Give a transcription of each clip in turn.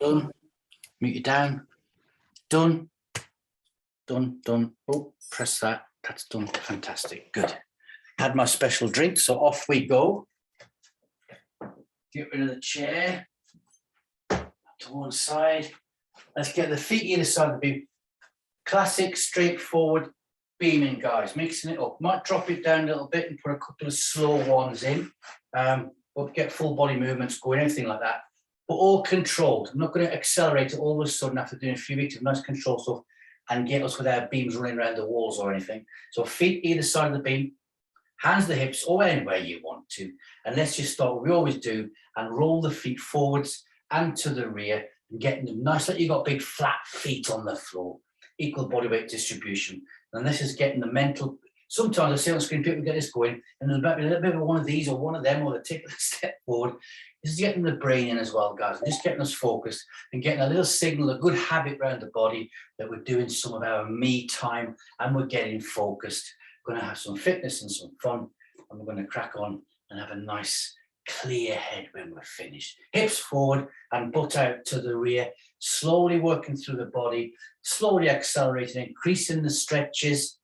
Done. Mute you down. Done. Done, done. Oh, press that. That's done. Fantastic. Good. Had my special drink, so off we go. Get rid of the chair. To one side. Let's get the feet either side of the beam. Classic, straightforward beaming, guys. Mixing it up. Might drop it down a little bit and put a couple of slow ones in. But get full body movements going, anything like that. But all controlled. I'm not going to accelerate it all of a sudden after doing a few weeks of nice control stuff and get us with our beams running around the walls or anything. So feet either side of the beam, hands to the hips or anywhere you want to. And let's just start what we always do and roll the feet forwards and to the rear and getting them nice, like you've got big flat feet on the floor. Equal body weight distribution. And this is getting the mental. Sometimes I see on screen people get this going, and there's a little bit of one of these or one of them, or they take a step forward. This is getting the brain in as well, guys, and just getting us focused and getting a little signal, a good habit around the body that we're doing some of our me time and we're getting focused. We're going to have some fitness and some fun, and we're going to crack on and have a nice clear head when we're finished. Hips forward and butt out to the rear, slowly working through the body, slowly accelerating, increasing the stretches,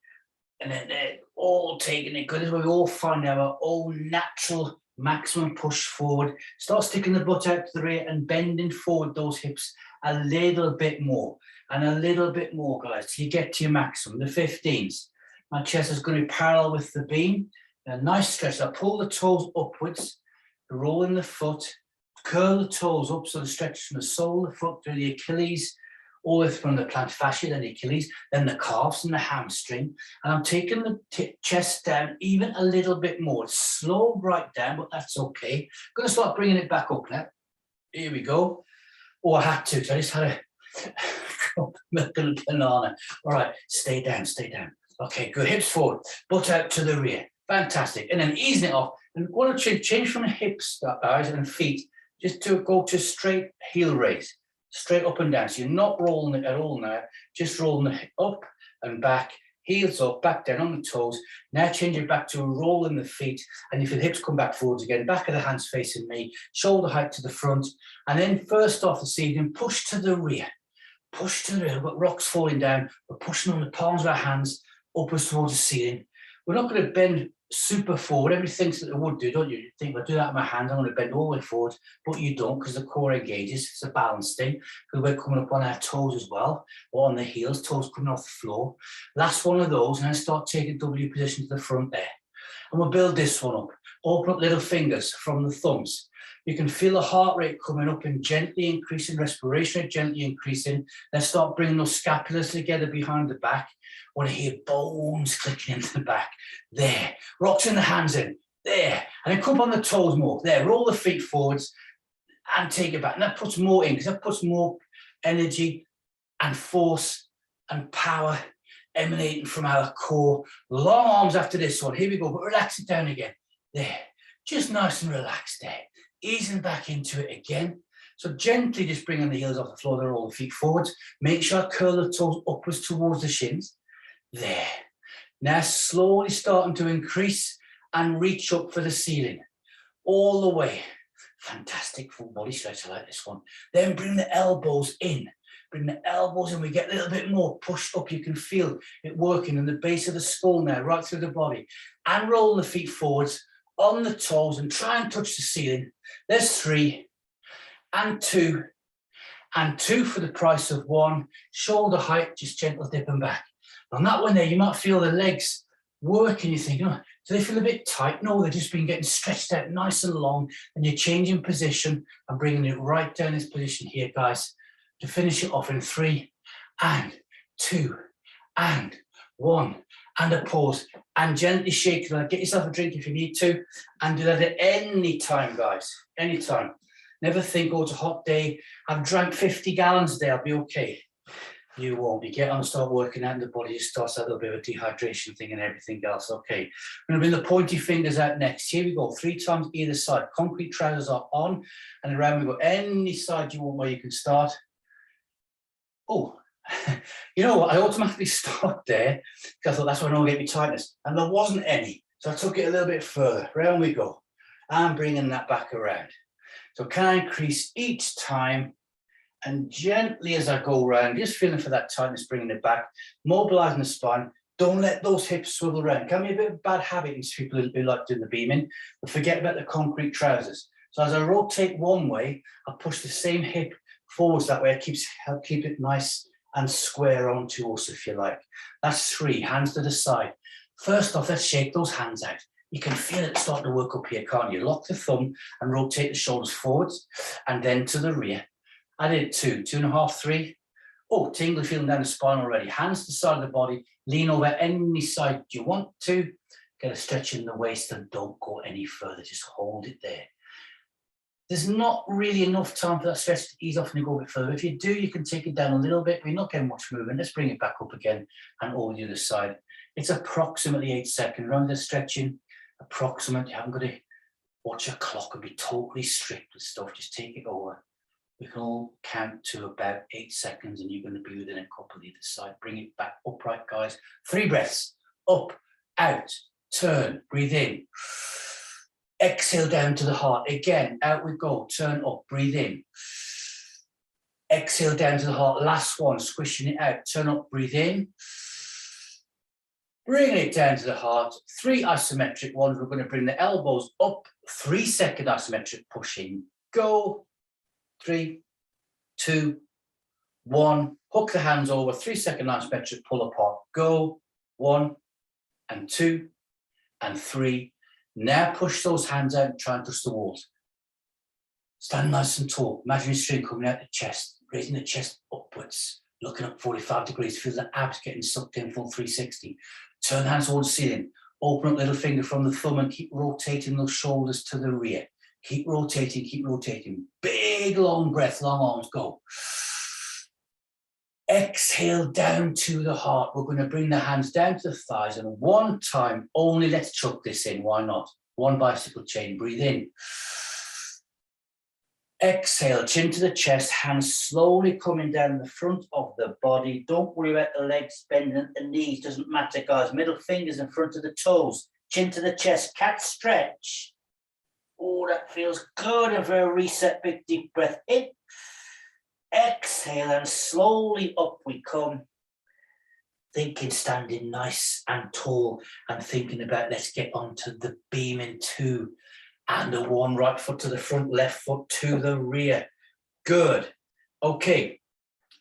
and then they're all taking it good as we all find our own natural maximum push forward. Start sticking the butt out to the rear and bending forward those hips a little bit more and a little bit more, guys, till you get to your maximum, the 15s. My chest is going to be parallel with the beam. A nice stretch. I pull the toes upwards, rolling the foot, curl the toes up so the stretch from the sole of the foot through the Achilles, all the way from the plantar fascia, then the Achilles, then the calves and the hamstring. And I'm taking the chest down even a little bit more. It's slow right down, but that's okay. I'm going to start bringing it back up now. Here we go. Oh, I had to. So I just had a milk and a banana. All right, stay down, stay down. Okay, good. Hips forward, butt out to the rear. Fantastic. And then easing it off. And want to change from the hips, guys, and feet, just to go to straight heel raise. Straight up and down. So you're not rolling it at all now, just rolling it up and back, heels up, back down on the toes. Now change it back to rolling the feet. And if the hips come back forwards again, back of the hands facing me, shoulder height to the front. And then first off this evening, push to the rear. Push to the rear. We've got rocks falling down. We're pushing on the palms of our hands upwards towards the ceiling. We're not going to bend super forward. Everybody thinks that they would do, don't you? You think, if I do that with my hand, I'm going to bend all the way forward, but you don't, because the core engages. It's a balance thing, because we're coming up on our toes as well, or on the heels, toes coming off the floor. Last one of those, and then start taking W position to the front there. And we'll build this one up. Open up little fingers from the thumbs. You can feel the heart rate coming up and gently increasing, respiration rate gently increasing. Let's start bringing those scapulas together behind the back. I want to hear bones clicking into the back. There. Rocks in the hands in. There. And then come on the toes more. There. Roll the feet forwards and take it back. And that puts more in, because that puts more energy and force and power emanating from our core. Long arms after this one. Here we go. But relax it down again. There. Just nice and relaxed there. Easing back into it again. So gently just bringing the heels off the floor, then roll the feet forwards. Make sure I curl the toes upwards towards the shins. There. Now slowly starting to increase and reach up for the ceiling. All the way. Fantastic full body stretch, I like this one. Then bring the elbows in. Bring the elbows in. We get a little bit more pushed up. You can feel it working in the base of the skull now, right through the body. And roll the feet forwards on the toes and try and touch the ceiling. There's 3 and 2 and 2 for the price of 1. Shoulder height, just gentle dipping back. On that one there, you might feel the legs working. You think, oh, do they feel a bit tight? No, they've just been getting stretched out nice and long, and you're changing position and bringing it right down this position here, guys, to finish it off in 3 and 2 and 1. And a pause, and gently shake it. Get yourself a drink if you need to, and do that at any time, guys. Anytime. Never think, oh, it's a hot day. I've drank 50 gallons a day. I'll be okay. You won't. You get on and start working out, and the body just starts a little bit of a dehydration thing and everything else. Okay. I'm going to bring the pointy fingers out next. Here we go. 3 times either side. Concrete trousers are on, and around we go. Any side you want where you can start. Oh. You know what, I automatically stopped there because I thought that's when I'll get me tightness, and there wasn't any, so I took it a little bit further. Round we go. I'm bringing that back around. So can I increase each time And gently as I go around, just feeling for that tightness, bringing it back, mobilizing the spine. Don't let those hips swivel around. It can be a bit of a bad habit in people who like doing the beaming, but forget about the concrete trousers. So as I rotate one way, I push the same hip forwards that way. It help keep it nice and square onto us, if you like. That's 3, hands to the side. First off, let's shake those hands out. You can feel it starting to work up here, can't you? Lock the thumb and rotate the shoulders forwards and then to the rear. I did 2, 2.5, 3. Oh, tingly feeling down the spine already. Hands to the side of the body. Lean over any side you want to. Get a stretch in the waist and don't go any further. Just hold it there. There's not really enough time for that stretch to ease off and go a bit further. If you do, you can take it down a little bit, but you're not getting much movement. Let's bring it back up again and over the other side. It's approximately 8 seconds. Remember the stretching? Approximately. You haven't got to watch your clock and be totally strict with stuff. Just take it over. We can all count to about 8 seconds and you're going to be within a couple either side. Bring it back upright, guys. 3 breaths. Up, out, turn, breathe in. Exhale down to the heart. Again, out we go. Turn up, breathe in. Exhale down to the heart. Last one, squishing it out. Turn up, breathe in. Bringing it down to the heart. 3 isometric ones. We're going to bring the elbows up. 3-second isometric pushing. Go. 3, 2, 1. Hook the hands over. 3-second isometric pull apart. Go. 1 and 2 and 3. Now push those hands out and try and touch the walls. Stand nice and tall. Imagine your string coming out the chest, raising the chest upwards, looking up 45 degrees. Feel the abs getting sucked in full 360. Turn the hands towards the ceiling. Open up little finger from the thumb and keep rotating those shoulders to the rear. Keep rotating, keep rotating. Big, long breath, long arms, go. Exhale down to the heart. We're going to bring the hands down to the thighs and one time only, let's chuck this in, why not? 1 bicycle chain, breathe in. Exhale, chin to the chest, hands slowly coming down the front of the body. Don't worry about the legs bending at the knees, doesn't matter, guys. Middle fingers in front of the toes, chin to the chest, cat stretch. Oh, that feels good. And for a reset, big deep breath in. Exhale and slowly up we come. Thinking standing nice and tall and thinking about let's get onto the beaming 2 and the 1 right foot to the front, left foot to the rear. Good. Okay,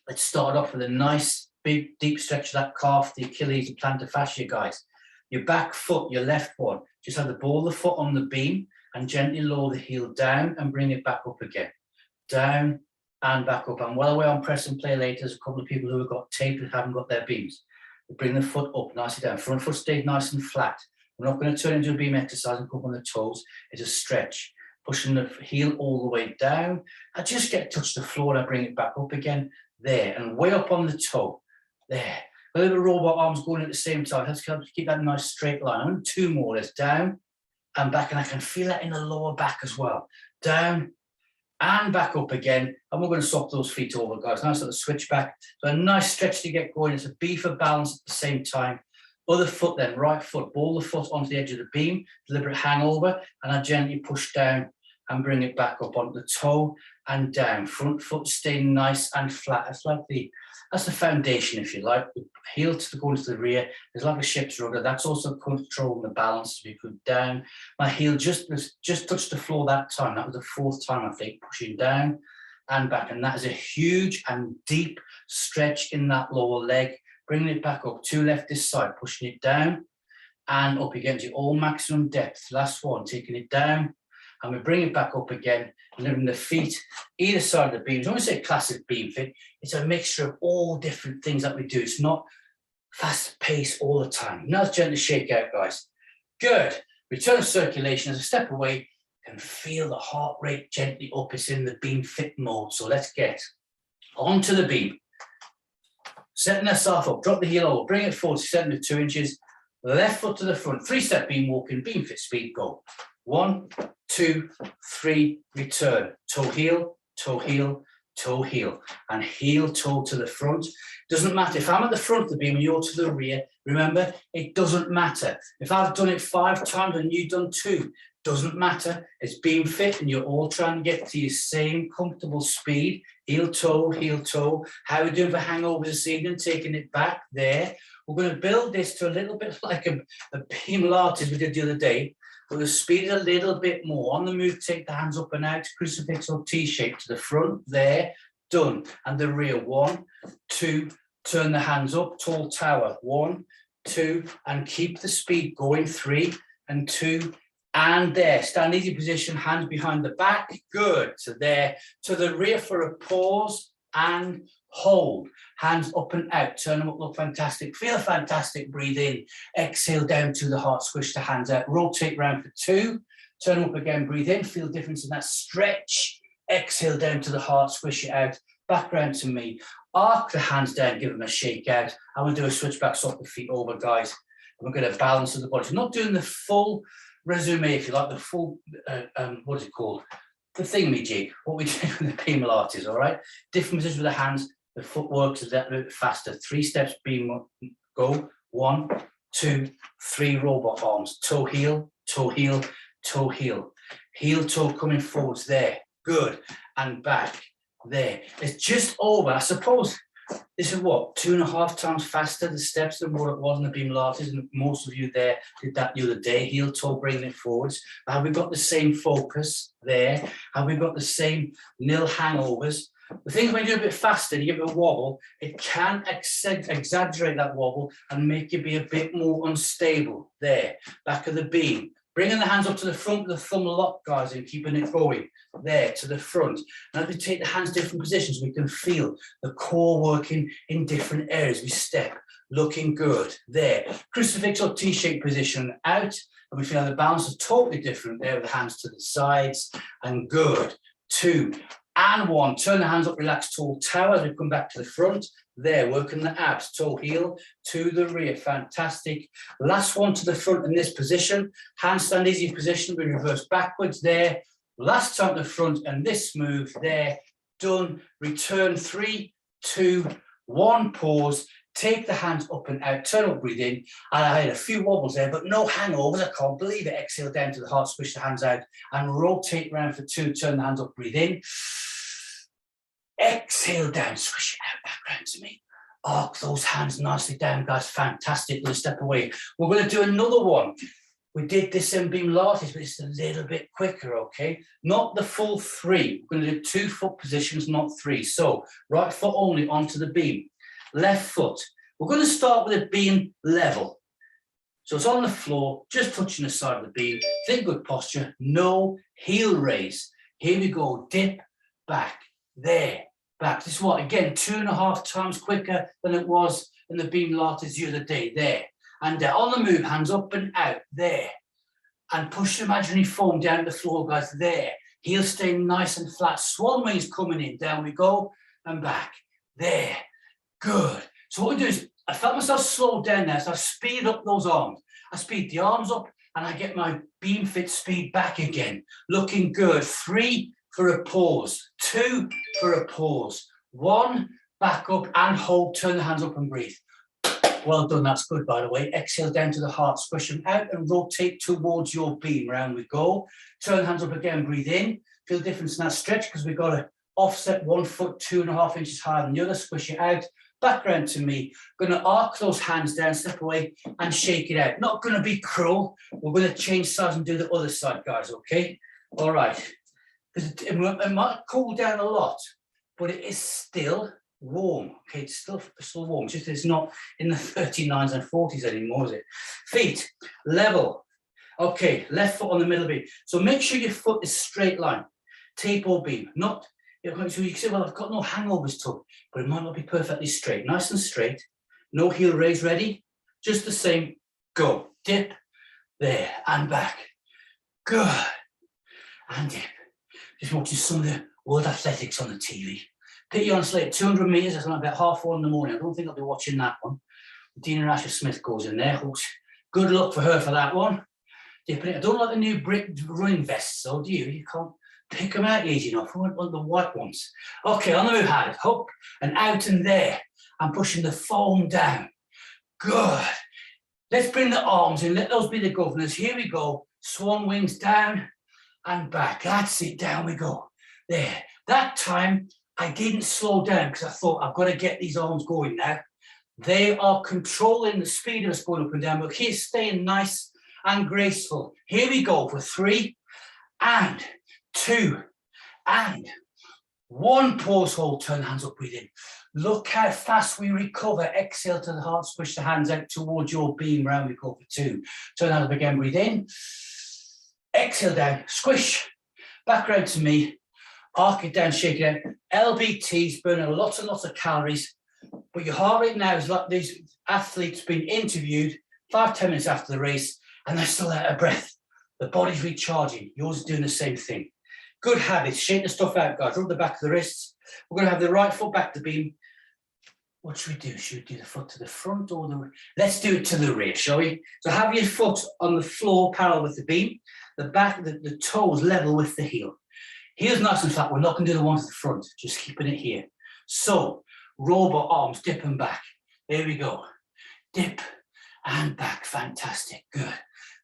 let's start off with a nice big deep stretch of that calf, the Achilles and plantar fascia, guys. Your back foot, your left one, just have the ball of the foot on the beam and gently lower the heel down and bring it back up again. Down and back up. And well aware on press and play later, there's a couple of people who have got tape that haven't got their beams. We bring the foot up, nicely down. Front foot stays nice and flat. We're not going to turn into a beam exercise and come on the toes. It's a stretch. Pushing the heel all the way down. I just get to touch the floor and I bring it back up again. There. And way up on the toe. There. A little robot arms going at the same time. Let's keep that nice straight line. And 2 more. There's down and back. And I can feel that in the lower back as well. Down and back up again, and we're going to swap those feet over, guys. Nice little switch back. So a nice stretch to get going. It's a B for balance at the same time. Other foot then, right foot, ball the foot onto the edge of the beam, deliberate hangover, and I gently push down and bring it back up onto the toe and down. Front foot staying nice and flat. That's the foundation, if you like. The heel to go into the rear. There's like a ship's rudder. That's also controlling the balance as we put down. My heel just touched the floor that time. That was the 4th time, I think, pushing down and back. And that is a huge and deep stretch in that lower leg. Bringing it back up, 2 left this side, pushing it down and up again to all maximum depth. Last one, taking it down. And we bring it back up again, leaving the feet either side of the beams. When we say classic beam fit, it's a mixture of all different things that we do. It's not fast pace all the time. Now it's gently shake out, guys. Good. Return of circulation as a step away. You can feel the heart rate gently up. It's in the beam fit mode. So let's get onto the beam. Setting ourselves up, drop the heel over, bring it forward, 7 to 2 inches. Left foot to the front, 3-step beam walking, beam fit speed, go. 1, 2, 3, return. Toe heel, toe heel, toe heel. And heel toe to the front. Doesn't matter. If I'm at the front of the beam and you're to the rear, remember, it doesn't matter. If I've done it 5 times and you've done 2, Doesn't matter, it's Beamfit and you're all trying to get to your same comfortable speed. Heel toe, heel toe. How are we doing for hangovers this evening? Taking it back there. We're going to build this to a little bit like a beam Pilates we did the other day. But the speed a little bit more. On the move, take the hands up and out, crucifix or T-shape to the front, there, done. And the rear, 1, 2, turn the hands up, tall tower, 1, 2, and keep the speed going, 3 and 2, and there. Stand easy position, hands behind the back, good. So there, to the rear for a pause and hold. Hands up and out, turn them up, look fantastic, feel fantastic, breathe in, exhale down to the heart, squish the hands out, rotate round for 2, turn them up again, breathe in, feel difference in that stretch, exhale down to the heart, squish it out, back round to me, arc the hands down, give them a shake out, and we'll do a switch back, swap the feet over, guys, and we're going to balance the body. So not doing the full resume, if you like, the full, what is it called? The thingamajig, what we do with the beam Pilates, all right? Different positions with the hands, the footwork is a little bit faster. 3 steps, beam, go. 1, 2, 3 robot arms. Toe, heel, toe, heel, toe, heel. Heel, toe coming forwards there. Good. And back there. It's just over. I suppose this is what, 2.5 times faster the steps than what it was in the beam Pilates, and most of you there did that the other day. Heel, toe, bringing it forwards. Have we got the same focus there? Have we got the same nil hangovers? The thing is, when you do a bit faster, you give it a wobble, it can exaggerate that wobble and make you be a bit more unstable. There, back of the beam. Bringing the hands up to the front with the thumb lock, guys, and keeping it going. There, to the front. And as we take the hands different positions, we can feel the core working in different areas. We step, looking good. There, crucifix or T-shape position out, and we feel the balance is totally different there with the hands to the sides, and good. 2 and 1, turn the hands up, relax, tall tower as we come back to the front. There, working the abs, toe, heel to the rear, fantastic. Last one to the front in this position, handstand easy position, we reverse backwards there. Last time to the front and this move there, done. Return, 3, 2, 1, pause. Take the hands up and out, turn up, breathe in. And I had a few wobbles there, but no hangovers. I can't believe it. Exhale down to the heart, squish the hands out, and rotate around for 2. Turn the hands up, breathe in. Exhale down, squish it out, back round to me. Arc those hands nicely down, guys. Fantastic. Let's step away. We're going to do another one. We did this in beam Pilates, but it's a little bit quicker, okay? Not the full 3. We're going to do 2 foot positions, not 3. So, right foot only onto the beam. Left foot. We're going to start with a beam level. So it's on the floor, just touching the side of the beam. Think good posture. No heel raise. Here we go. Dip, back, there, back. This is what, again, 2.5 times quicker than it was in the beam Pilates the other day. There. And on the move, hands up and out. There. And push the imaginary foam down the floor, guys. There. Heel staying nice and flat. Swan wings coming in. Down we go. And back. There. Good. So what we do is, I felt myself slow down there, so I speed up those arms. I speed the arms up, and I get my Beamfit speed back again. Looking good. 3 for a pause. 2 for a pause. 1, back up and hold. Turn the hands up and breathe. Well done, that's good, by the way. Exhale down to the heart, squish them out and rotate towards your beam. Round we go. Turn the hands up again, breathe in. Feel the difference in that stretch because we've got to offset 1 foot, 2.5 inches higher than the other. Squish it out. Back round to me. Going to arc those hands down, step away and shake it out. Not going to be cruel. We're going to change sides and do the other side, guys, okay? All right. It might cool down a lot, but it is still warm. Okay, it's still warm. Just it's not in the 39s and 40s anymore, is it? Feet, level. Okay, left foot on the middle beam. So make sure your foot is straight line. Tape or beam, not... So you can say, well, I've got no hangovers to, but it might not be perfectly straight. Nice and straight. No heel raise, ready? Just the same. Go. Dip. There. And back. Good. And dip. Just watching some of the World Athletics on the TV. Put you on slate, 200 metres, that's about 1:30 in the morning. I don't think I'll be watching that one. Dina Asher Smith goes in there. Good luck for her for that one. Dipping it. I don't like the new brick running vests, though, do you? You can't pick them out easy enough. I want the white ones. Okay, on the move, hand, hook and out and there. I'm pushing the foam down. Good. Let's bring the arms in. Let those be the governors. Here we go. Swan wings down and back. That's it, down we go. There. That time, I didn't slow down because I thought I've got to get these arms going now. They are controlling the speed of us going up and down, but here's staying nice and graceful. Here we go for 3 and 2 and 1. Pause, hold, turn hands up, breathe in. Look how fast we recover. Exhale to the heart, squish the hands out towards your beam. Round we go for 2. Turn hands up again, breathe in. Exhale down, squish. Back round to me. Arc it down, shake it out. LBTs burning lots and lots of calories. But your heart rate now is like these athletes being interviewed 5-10 minutes after the race and they're still out of breath. The body's recharging. Yours is doing the same thing. Good habits. Shake the stuff out, guys. Rub the back of the wrists. We're going to have the right foot back to the beam. What should we do? Should we do the foot to the front or the rear? Let's do it to the rear, shall we? So have your foot on the floor parallel with the beam. The back, the toes level with the heel. Heel's nice and flat. We're not going to do the one to the front. Just keeping it here. So robot arms, dip and back. There we go. Dip and back. Fantastic. Good.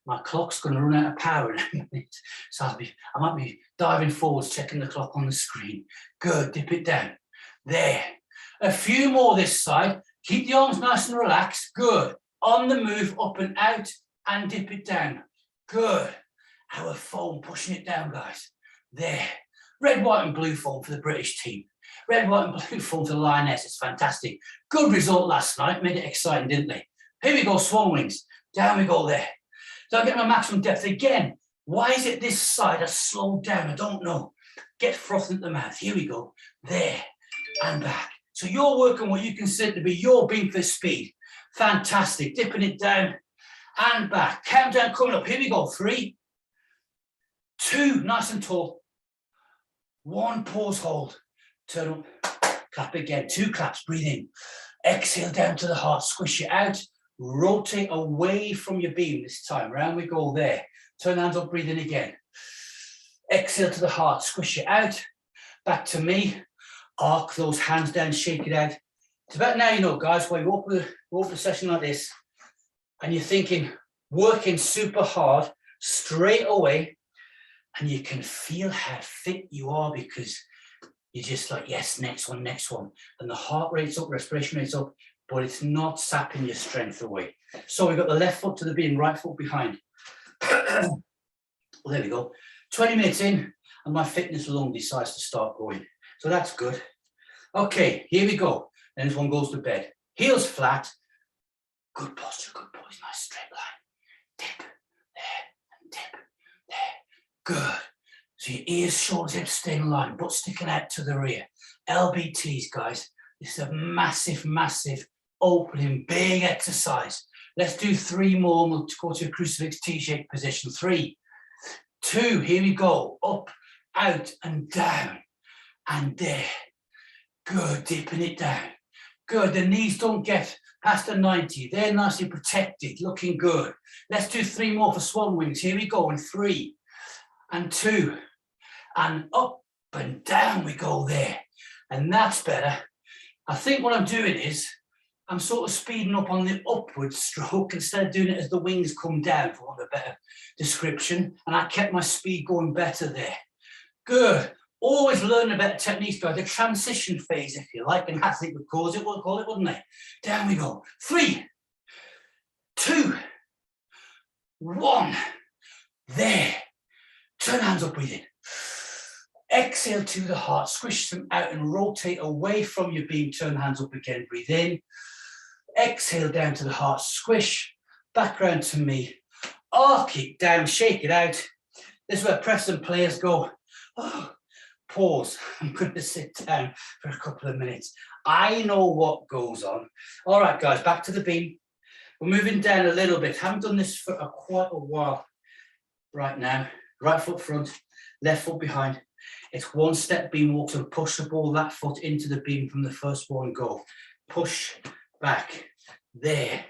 My clock's going to run out of power in a minute. So I might be diving forwards, checking the clock on the screen. Good. Dip it down. There. A few more this side. Keep the arms nice and relaxed. Good. On the move, up and out, and dip it down. Good. Our foam, pushing it down, guys. There. Red, white, and blue foam for the British team. Red, white, and blue foam for the Lioness. It's fantastic. Good result last night. Made it exciting, didn't they? Here we go, swan wings. Down we go there. So I get my maximum depth again. Why is it this side has slowed down? I don't know. Get frothing at the mouth. Here we go. There and back. So you're working what you consider to be your Beamfit speed. Fantastic. Dipping it down and back. Countdown coming up. Here we go. 3, 2, nice and tall. 1, pause, hold. Turn up. Clap again. 2 claps. Breathe in. Exhale down to the heart. Squish it out. Rotate away from your beam this time. Round we go there. Turn hands up. Breathe in again. Exhale to the heart. Squish it out. Back to me. Arc those hands down. Shake it out. It's about now, you know, guys, when you open a session like this and you're thinking, working super hard straight away, and you can feel how fit you are because you're just like, yes, next one, next one. And the heart rate's up, respiration rate's up, but it's not sapping your strength away. So we've got the left foot to the beam, right foot behind. Well, there we go. 20 minutes in, and my fitness lung decides to start going. So that's good. Okay, here we go. And this one goes to bed. Heels flat. Good posture, good poise, nice straight line. Dip, there, and dip, there. Good. So your ears, shoulders, hips staying in line, butt sticking out to the rear. LBTs, guys. This is a massive, massive opening, big exercise. Let's do 3 more and we'll go to a crucifix T-shaped position. 3, 2, here we go. Up, out, and down. And there. Good, dipping it down. Good, the knees don't get past the 90. They're nicely protected, looking good. Let's do 3 more for swan wings. Here we go in 3 and 2 and up and down we go there. And that's better. I think what I'm doing is I'm sort of speeding up on the upward stroke instead of doing it as the wings come down, for want of a better description. And I kept my speed going better there. Good. Always learning about techniques, guys. The transition phase, if you like, an athlete would call it, wouldn't they? Down we go. 3, 2, 1. There. Turn hands up, breathe in. Exhale to the heart. Squish them out and rotate away from your beam. Turn hands up again. Breathe in. Exhale down to the heart. Squish. Back round to me. Arc it down. Shake it out. This is where Preston players go. Oh. Pause. I'm going to sit down for a couple of minutes. I know what goes on. All right, guys, back to the beam. We're moving down a little bit. Haven't done this for quite a while right now. Right foot front, left foot behind. It's 1 step beam walk, and push the ball that foot into the beam from the first one. Go. Push, back, there,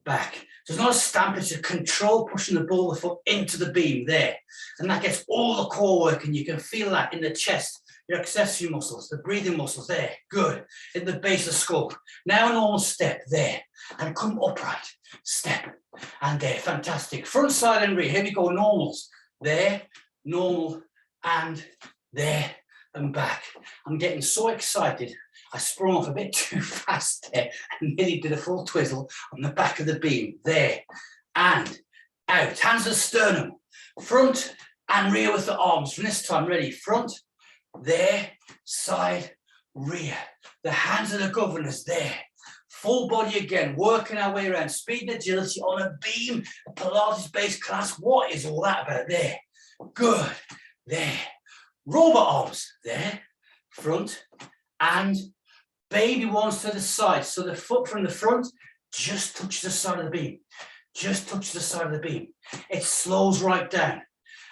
back. So it's not a stamp, it's a control, pushing the ball, the foot into the beam there. And that gets all the core work, and you can feel that in the chest, your accessory muscles, the breathing muscles there. Good. In the base of the skull. Now a normal step there. And come upright. Step, and there. Fantastic. Front, side and rear. Here we go. Normals. There, normal, and there, and back. I'm getting so excited. I sprung off a bit too fast there and nearly did a full twizzle on the back of the beam. There, and out. Hands to the sternum. Front and rear with the arms. From this time, ready. Front, there, side, rear. The hands of the governors, there. Full body again, working our way around. Speed and agility on a beam, a Pilates-based class. What is all that about? There. Good. There. Robot arms. There. Front and baby ones to the side. So the foot from the front just touches the side of the beam. Just touch the side of the beam. It slows right down.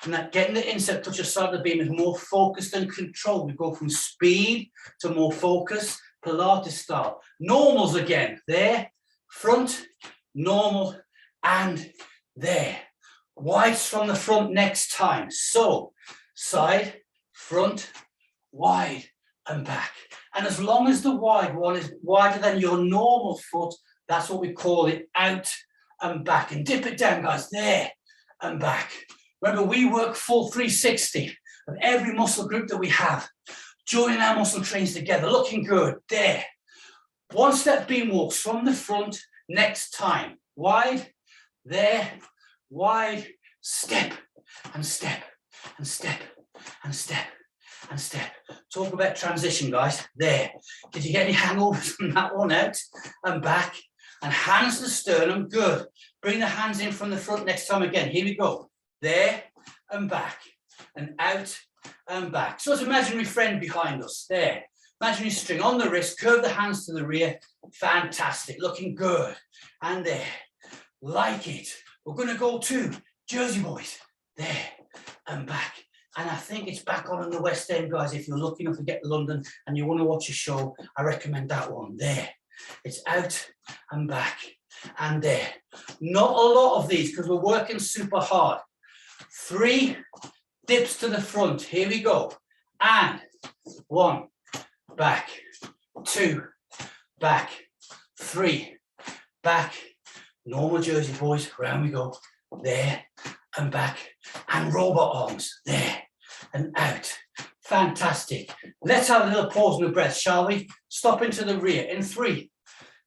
And that getting the instep touch the side of the beam is more focused and controlled. We go from speed to more focus, Pilates style. Normals again. There, front, normal, and there. Wides from the front next time. So, side, front, wide, and back. And as long as the wide one is wider than your normal foot, that's what we call it, out and back. And dip it down, guys, there and back. Remember, we work full 360 of every muscle group that we have. Joining our muscle trains together, looking good, there. One step beam walks from the front next time. Wide, there, wide, step, and step, and step, and step, and step. Talk about transition, guys, there. Did you get any hangovers from that one? Out and back. And hands to the sternum, good. Bring the hands in from the front next time again. Here we go. There and back, and out and back. So it's an imaginary friend behind us, there. Imaginary string on the wrist, curve the hands to the rear. Fantastic, looking good. And there, like it. We're gonna go to Jersey boys, there and back. And I think it's back on in the West End, guys. If you're lucky enough to get to London and you wanna watch a show, I recommend that one, there. It's out and back and there. Not a lot of these because we're working super hard. 3 dips to the front. Here we go. And 1, back, 2, back, 3, back. Normal Jersey boys. Round we go. There and back. And robot arms. There and out. Fantastic. Let's have a little pause in the breath, shall we? Stop into the rear in 3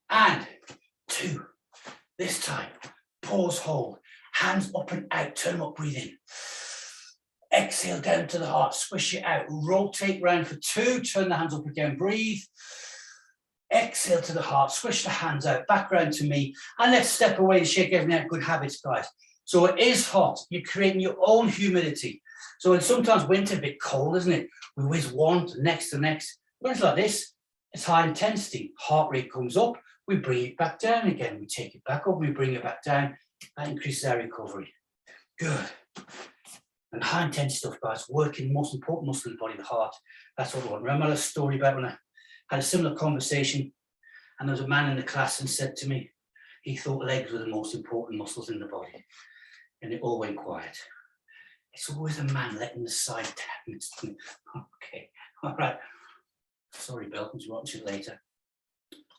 and 2. This time, pause, hold. Hands up and out, turn them up, breathe in. Exhale down to the heart, squish it out. Rotate round for 2, turn the hands up again, breathe. Exhale to the heart, squish the hands out, back round to me. And let's step away and shake everything out. Good habits, guys. So it is hot. You're creating your own humidity. So it's sometimes winter, a bit cold, isn't it? We whiz one to next to next. When it's like this, it's high intensity. Heart rate comes up, we bring it back down again. We take it back up, we bring it back down. That increases our recovery. Good. And high intensity stuff, guys, working the most important muscle in the body, the heart. That's what we want. Remember a story about when I had a similar conversation and there was a man in the class and said to me, he thought legs were the most important muscles in the body. And it all went quiet. It's always a man letting the side down. Okay, all right. Sorry, Bill, I'll watch it later.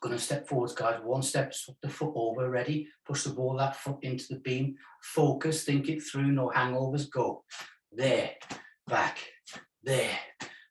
Going to step forwards, guys. 1 step, swap the foot over, ready. Push the ball, that foot into the beam. Focus, think it through, no hangovers, go. There, back, there,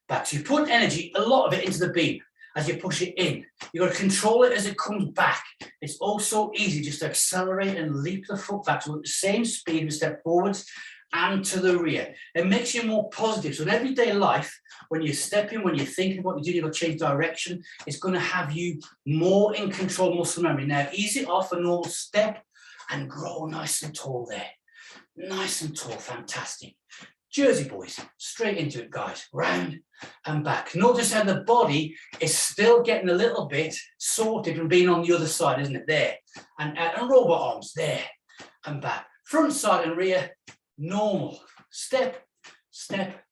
back. So you put energy, a lot of it into the beam as you push it in. You've got to control it as it comes back. It's also easy just to accelerate and leap the foot back. So at the same speed, we step forwards and to the rear. It makes you more positive. So in everyday life, when you're stepping, when you're thinking what you're doing, you've got to change direction. It's going to have you more in control muscle memory. Now, ease it off a normal step and grow nice and tall there. Nice and tall, fantastic. Jersey boys, straight into it, guys. Round and back. Notice how the body is still getting a little bit sorted from being on the other side, isn't it? There. And robot arms, there and back. Front, side and rear. Normal, step, step,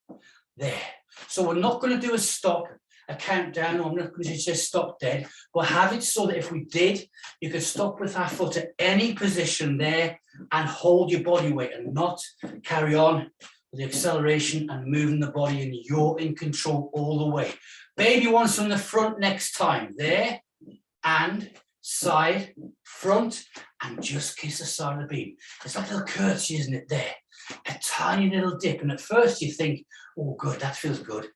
there. So we're not going to do a stop, a countdown, or I'm not going to just stop dead. We'll have it so that if we did, you could stop with our foot at any position there and hold your body weight and not carry on with the acceleration and moving the body, and you're in control all the way. Baby ones from the front next time, there and side, front, and just kiss the side of the beam. It's like a little curtsy, isn't it, there? A tiny little dip, and at first you think, oh good, that feels good.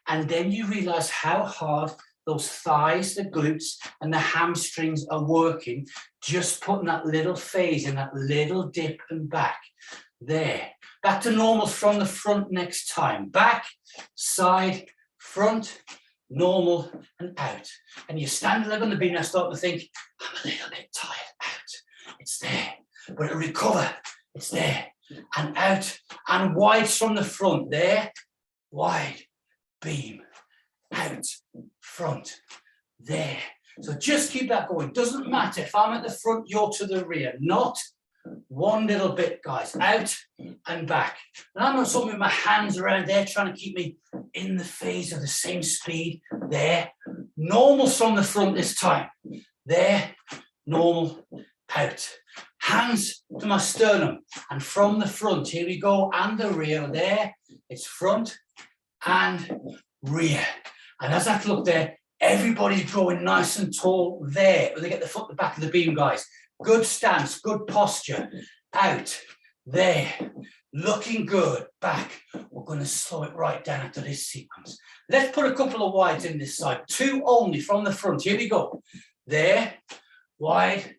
And then you realise how hard those thighs, the glutes, and the hamstrings are working, just putting that little phase in, that little dip and back. There. Back to normal from the front next time. Back, side, front, normal, and out. And you stand there on the beam and start to think, I'm a little bit tired, out. It's there. But it'll recover. It's there. And out, and wide from the front. There, wide, beam, out, front, there. So just keep that going. Doesn't matter if I'm at the front, you're to the rear. Not one little bit, guys. Out and back. And I'm not something with my hands around there trying to keep me in the phase of the same speed. There. Normal from the front this time. There. Normal. Out. Hands to my sternum. And from the front, here we go. And the rear. There. It's front and rear. And as I look there, everybody's growing nice and tall there. When they get the foot at the back of the beam, guys. Good stance, good posture. Out, there, looking good. Back. We're going to slow it right down after this sequence. Let's put a couple of wides in this side. 2 only from the front. Here we go. There, wide,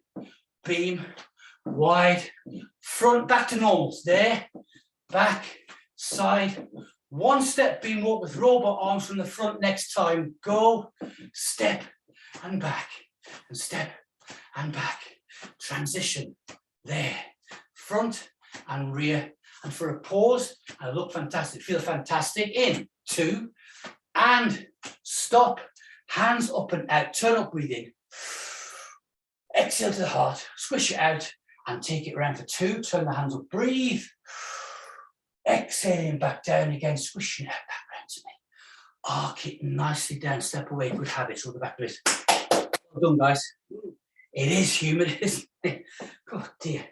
beam, wide, front, back to normals. There, back, side. 1 step beam walk with robot arms from the front next time. Go, step and back, and step and back. Transition, there, front and rear. And for a pause, I look fantastic, feel fantastic. In, 2, and stop. Hands up and out, turn up, breathe in. Exhale to the heart, squish it out, and take it around for 2. Turn the hands up, breathe. Exhaling back down again, squishing it out back round to me. Arc it nicely down, step away, good habits, all the back of it. Well done, guys. It is humid, isn't it? Oh dear.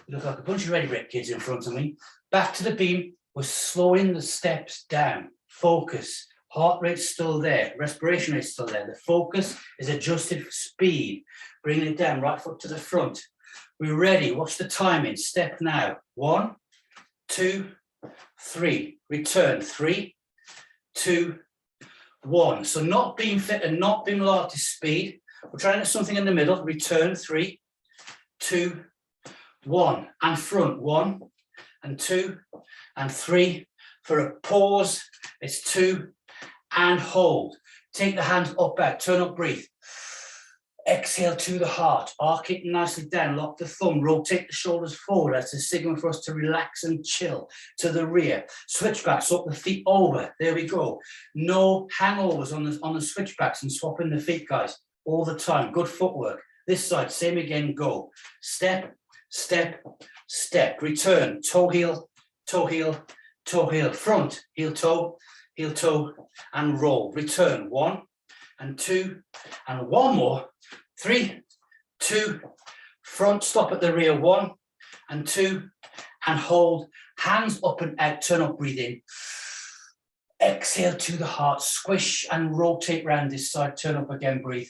You look like a bunch of ready rep kids in front of me. Back to the beam, we're slowing the steps down. Focus, heart rate's still there, respiration rate's still there. The focus is adjusted for speed. Bringing it down, right foot to the front. We're ready, watch the timing. Step now. 1, 2, 3. Return. 3, 2, 1. So not beam fit and not beam Pilates speed. We're trying something in the middle. Return. 3, 2, 1. And front. 1 and 2 and 3. For a pause, it's 2 and hold. Take the hands up, back. Turn up, breathe. Exhale to the heart. Arc it nicely down. Lock the thumb. Rotate the shoulders forward. That's a signal for us to relax and chill. To the rear. Switchbacks. Swap the feet over. There we go. No hangovers on the switchbacks and swapping the feet, guys. All the time. Good footwork. This side. Same again. Go. Step, step, step. Return. Toe heel, toe heel, toe heel. Front. Heel, toe, and roll. Return. 1 and 2 and 1 more. 3, 2, front, stop at the rear. 1 and 2 and hold. Hands up and out. Turn up, breathe in. Exhale to the heart. Squish and rotate round this side. Turn up again, breathe.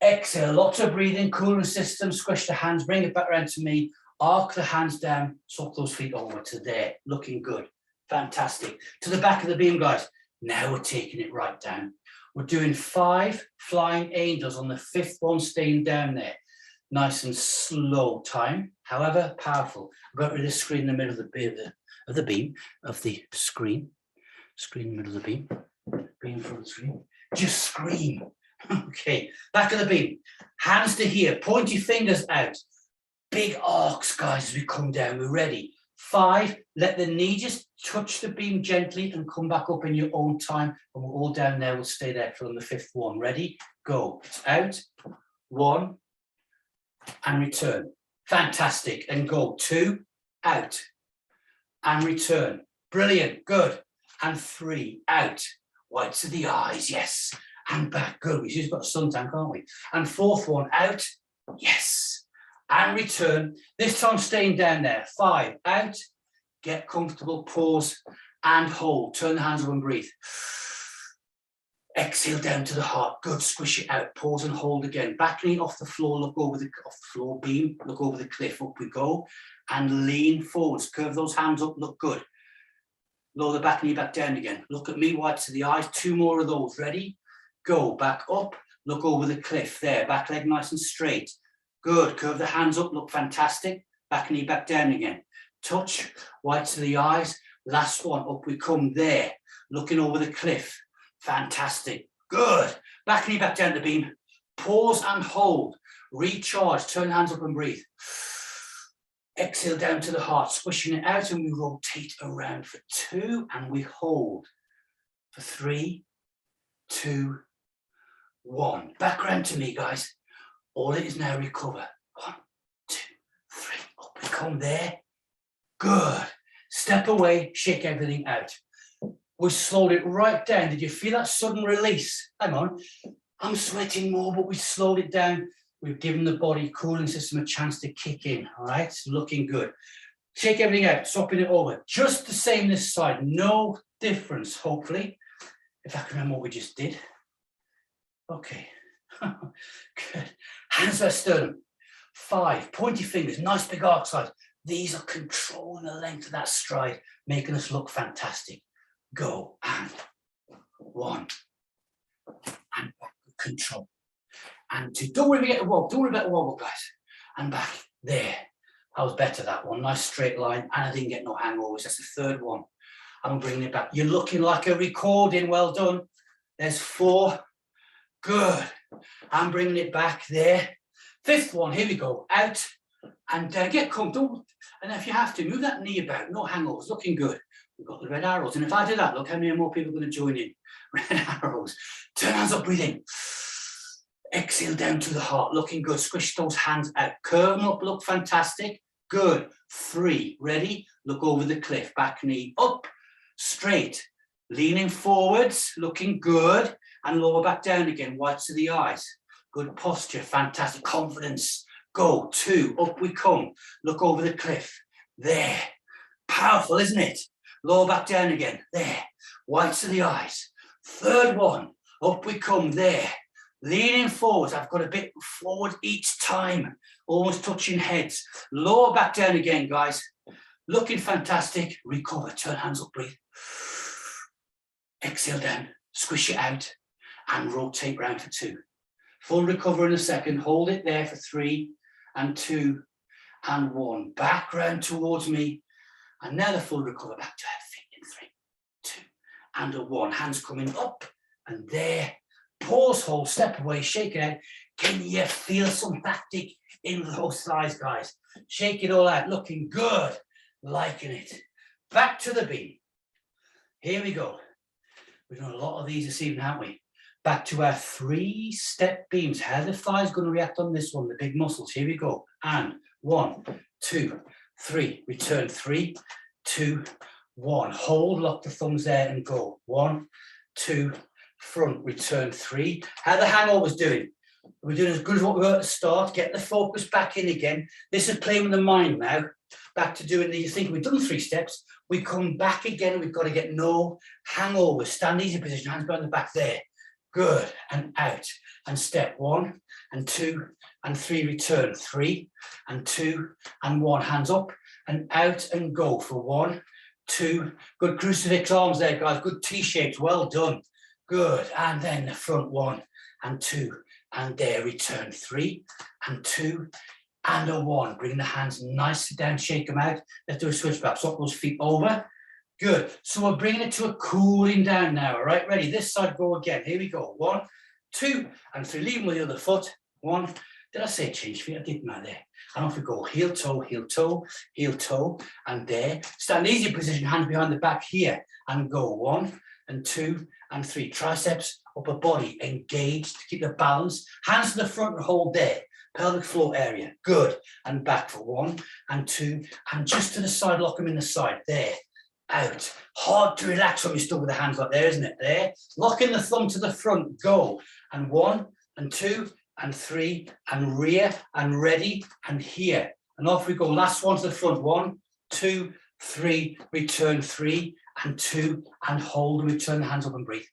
Exhale, lots of breathing, cooling system. Squish the hands, bring it back around to me. Arc the hands down, swap those feet over to there. Looking good. Fantastic. To the back of the beam, guys. Now we're taking it right down. We're doing 5 flying angels on the 5th one, staying down there. Nice and slow time, however powerful. I've got rid of the screen in the middle of the beam, screen in the middle of the beam, beam in front of the screen. Just scream. Okay, back of the beam. Hands to here, pointy fingers out. Big arcs, guys, as we come down. We're ready. 5, let the knee just touch the beam gently and come back up in your own time. And we're all down there. We'll stay there for the 5th one. Ready? Go. It's out. 1 and return. Fantastic. And go. 2, out and return. Brilliant. Good. And 3, out. Whites of the eyes. Yes. And back. Good. We've just got a suntan, can't we? And 4th one, out. Yes. And return. This time staying down there. 5, out. Get comfortable. Pause and hold. Turn the hands up and breathe. Exhale down to the heart. Good. Squish it out. Pause and hold again. Back knee off the floor. Look over the floor beam. Look over the cliff. Up we go. And lean forwards. Curve those hands up. Look good. Lower the back knee back down again. Look at me. Wide to the eyes. 2 more of those. Ready? Go. Back up. Look over the cliff. There. Back leg nice and straight. Good. Curve the hands up. Look fantastic. Back knee back down again. Touch. Wide to the eyes. Last one. Up we come. There. Looking over the cliff. Fantastic. Good. Back knee back down the beam. Pause and hold. Recharge. Turn hands up and breathe. Exhale down to the heart. Squishing it out, and we rotate around for 2, and we hold for 3, 2, 1. Back round to me, guys. All it is now recover. 1, 2, 3. Up we come there. Good. Step away. Shake everything out. We slowed it right down. Did you feel that sudden release? Hang on. I'm sweating more, but we slowed it down. We've given the body cooling system a chance to kick in. All right, it's looking good. Shake everything out, swapping it over. Just the same this side. No difference, hopefully. If I can remember what we just did. Okay. Good. Hands at sternum. 5. Pointy fingers. Nice big arc side. These are controlling the length of that stride, making us look fantastic. Go, and 1, and back, control, and 2. Don't worry about the wobble, don't worry about the wobble, guys. And back, there. That was better, that one. Nice straight line, and I didn't get no hangovers. That's the 3rd one. I'm bringing it back. You're looking like a recording, well done. There's 4, good. I'm bringing it back there. 5th one, here we go. Out, and get comfortable. And if you have to, move that knee about, no hangovers, looking good. We've got the red arrows. And if I do that, look how many more people are going to join in. Red arrows. Turn hands up, breathe in. Exhale down to the heart. Looking good. Squish those hands out. Curve them up. Look fantastic. Good. 3. Ready? Look over the cliff. Back knee up. Straight. Leaning forwards. Looking good. And lower back down again. Wide to the eyes. Good posture. Fantastic. Confidence. Go. 2. Up we come. Look over the cliff. There. Powerful, isn't it? Lower back down again. There. Wide to the eyes. 3rd one. Up we come. There. Leaning forwards. I've got a bit forward each time. Almost touching heads. Lower back down again, guys. Looking fantastic. Recover. Turn hands up. Breathe. Exhale down. Squish it out. And rotate round for 2. Full recover in a second. Hold it there for 3 and 2 and 1. Back round towards me. And now the full recover back to our feet in 3, 2, and a 1. Hands coming up and there. Pause, hold, step away, shake it out. Can you feel some haptic in those thighs, guys? Shake it all out, looking good, liking it. Back to the beam. Here we go. We've done a lot of these this evening, haven't we? Back to our 3-step beams. How are the thighs going to react on this one? The big muscles. Here we go. And 1, 2, 3. Return 3, 2, 1. Hold, lock the thumbs there and go. 1, 2, front, return 3. How the hangovers doing? We're doing as good as what we were at the start. Get the focus back in again. This is playing with the mind now. Back to doing the, you think we've done 3 steps. We come back again. We've got to get no hangovers. Stand easy position, hands behind the back there. Good, and out. And step 1 and 2 and 3, return 3 and 2 and 1. Hands up and out and go for 1, 2. Good crucifix arms there, guys. Good T-shapes. Well done. Good. And then the front 1 and 2 and there. Return 3 and 2 and a 1. Bring the hands nicely down. Shake them out. Let's do a switch back. Swap those feet over. Good. So we're bringing it to a cooling down now. All right. Ready? This side. Go again. Here we go. 1, 2 and 3. Leaving with the other foot. 1. Did I say change feet? I didn't there. And off we go. Heel, toe, heel, toe, heel, toe, and there. Stand easy position, hands behind the back here, and go. 1 and 2 and 3. Triceps, upper body engaged to keep the balance. Hands to the front and hold there. Pelvic floor area. Good. And back for 1 and 2, and just to the side, lock them in the side. There. Out. Hard to relax when you're stuck with the hands like there, isn't it? There. Locking the thumb to the front. Go. And 1 and 2 and 3 and rear and ready and here. And off we go. Last one to the front. 1, 2, 3. Return 3 and 2 and hold and return the hands up and breathe.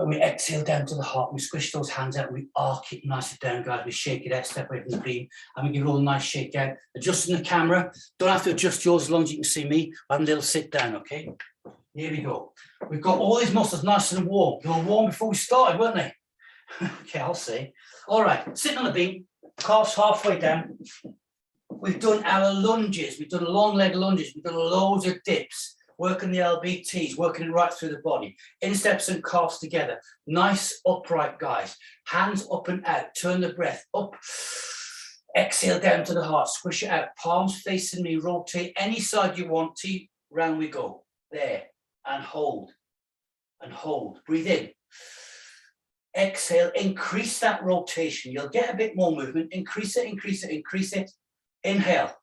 And we exhale down to the heart. We squish those hands out. We arc it nice down, guys. We shake it out, step away from the beam, and we give it all a nice shake out. Adjusting the camera. Don't have to adjust yours as long as you can see me. Have a little sit down, okay? Here we go. We've got all these muscles nice and warm. They were warm before we started, weren't they? Okay, I'll see. All right, sitting on the beam, calves halfway down. We've done our lunges. We've done long leg lunges. We've done loads of dips. Working the LBTs, working it right through the body. Insteps and calves together. Nice upright, guys. Hands up and out. Turn the breath up. Exhale down to the heart. Squish it out. Palms facing me. Rotate any side you want to. Round we go. There. And hold. And hold. Breathe in. Exhale. Increase that rotation. You'll get a bit more movement. Increase it, increase it, increase it. Inhale.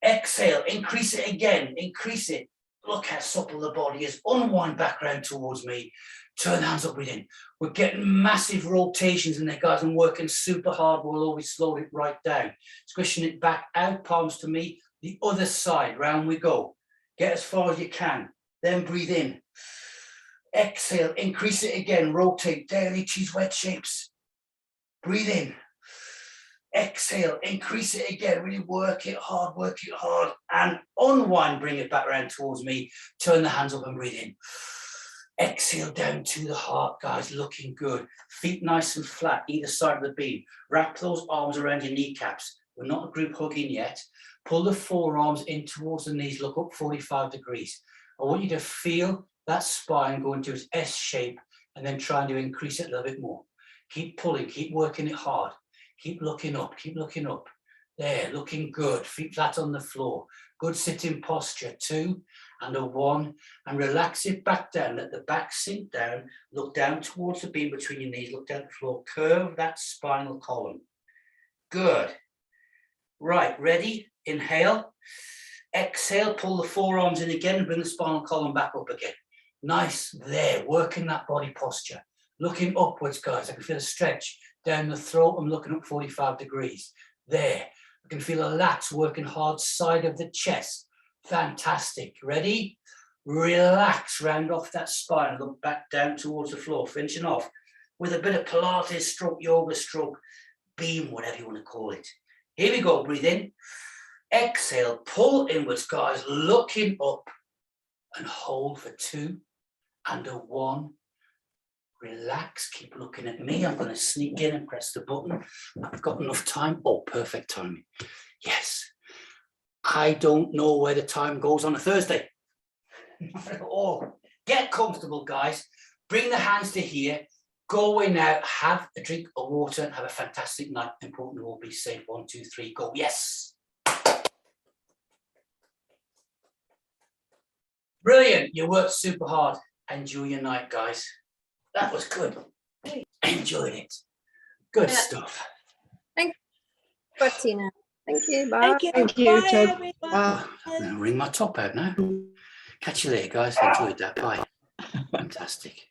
Exhale. Increase it again. Increase it. Look how supple the body is. Unwind back around towards me. Turn the hands up, breathe in. We're getting massive rotations in there, guys. I'm working super hard. We'll always slow it right down. Squishing it back out, palms to me. The other side, round we go. Get as far as you can. Then breathe in. Exhale, increase it again. Rotate, daily cheese wedge shapes. Breathe in. Exhale, increase it again, really work it hard, and unwind, bring it back around towards me, turn the hands up and breathe in. Exhale down to the heart, guys, looking good. Feet nice and flat, either side of the beam. Wrap those arms around your kneecaps. We're not a group hugging yet. Pull the forearms in towards the knees, look up 45 degrees. I want you to feel that spine go into its S shape and then try to increase it a little bit more. Keep pulling, keep working it hard. Keep looking up, keep looking up. There, looking good. Feet flat on the floor. Good sitting posture. 2 and a 1. And relax it back down. Let the back sink down. Look down towards the beam between your knees. Look down the floor. Curve that spinal column. Good. Right, ready? Inhale. Exhale, pull the forearms in again and bring the spinal column back up again. Nice. There, working that body posture. Looking upwards, guys. I can feel a stretch down the throat. I'm looking up 45 degrees. There. I can feel a lats working hard side of the chest. Fantastic. Ready? Relax. Round off that spine. Look back down towards the floor. Finishing off with a bit of Pilates stroke, yoga stroke, beam, whatever you want to call it. Here we go. Breathe in. Exhale. Pull inwards, guys. Looking up and hold for 2 and a 1. Relax, keep looking at me. I'm going to sneak in and press the button. I've got enough time. Oh, perfect timing. Yes. I don't know where the time goes on a Thursday. Not at all. Get comfortable, guys. Bring the hands to here. Go away now. Have a drink of water and have a fantastic night. Important to all be safe. 1, 2, 3, go. Yes. Brilliant. You worked super hard. Enjoy your night, guys. That was good. Enjoyed it. Good stuff. Thank you, Tina. Thank you. Bye. Thank you. Thank you, Bye, Ted. everyone. Bye. I'm going to wring my top out now. Catch you later, guys. Enjoyed that. Bye. Fantastic.